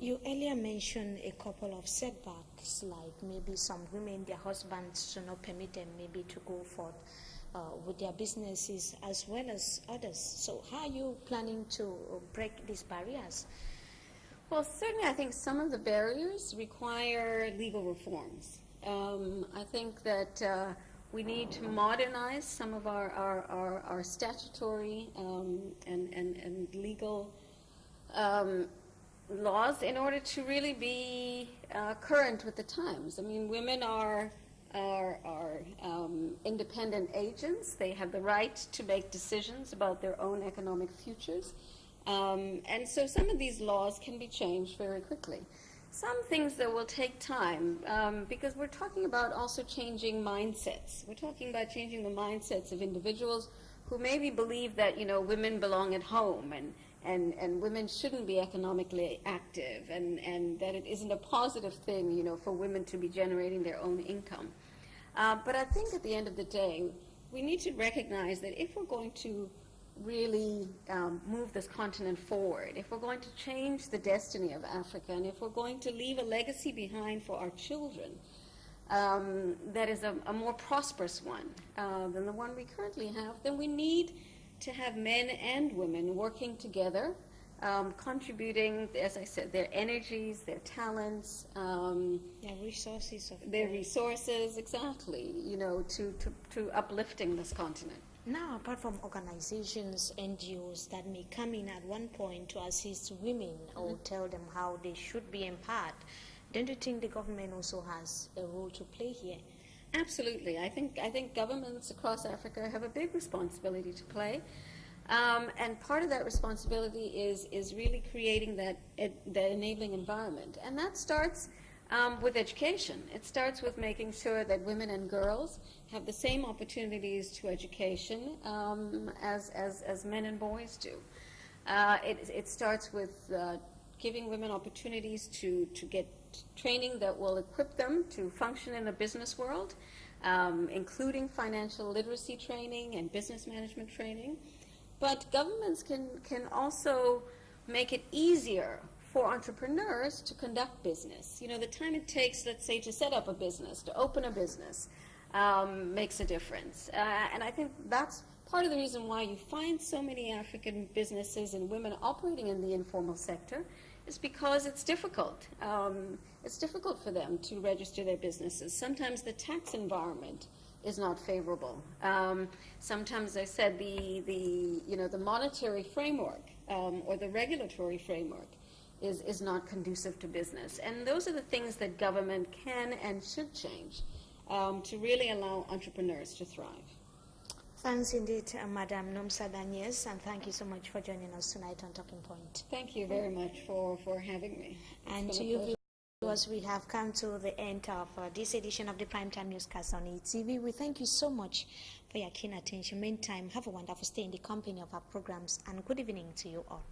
You earlier mentioned a couple of setbacks, like maybe some women, their husbands do not permit them maybe to go forth with their businesses as well as others. So how are you planning to break these barriers? Well, certainly I think some of the barriers require legal reforms. I think that we need to modernize some of our statutory and legal laws in order to really be current with the times. I mean, women are independent agents. They have the right to make decisions about their own economic futures. And so some of these laws can be changed very quickly. Some things that will take time, because we're talking about also changing mindsets. We're talking about changing the mindsets of individuals who maybe believe that, you know, women belong at home and women shouldn't be economically active, and that it isn't a positive thing, you know, for women to be generating their own income. But I think at the end of the day, we need to recognize that if we're going to really move this continent forward, if we're going to change the destiny of Africa, and if we're going to leave a legacy behind for our children that is a more prosperous one than the one we currently have, then we need to have men and women working together, contributing, as I said, their energies, their talents, Their resources. Their resources, exactly, you know, to uplifting this continent. Now, apart from organizations, NGOs that may come in at one point to assist women or tell them how they should be empowered, don't you think the government also has a role to play here? Absolutely. I think governments across Africa have a big responsibility to play. And part of that responsibility is really creating that enabling environment. And that starts with education. It starts with making sure that women and girls have the same opportunities to education as men and boys do. It starts with giving women opportunities to get training that will equip them to function in the business world, including financial literacy training and business management training. But governments can also make it easier for entrepreneurs to conduct business. You know, the time it takes, let's say, to set up a business, to open a business, makes a difference. And I think that's part of the reason why you find so many African businesses and women operating in the informal sector is because it's difficult. It's difficult for them to register their businesses. Sometimes the tax environment is not favorable. Sometimes, I said, the monetary framework or the regulatory framework is not conducive to business. And those are the things that government can and should change to really allow entrepreneurs to thrive. Thanks indeed, Madam Nomsa Daniels, and thank you so much for joining us tonight on Talking Point. Thank you very much for having me. And to you viewers, we have come to the end of this edition of the Primetime Newscast on ETV. We thank you so much for your keen attention. Meantime, have a wonderful stay in the company of our programs, and good evening to you all.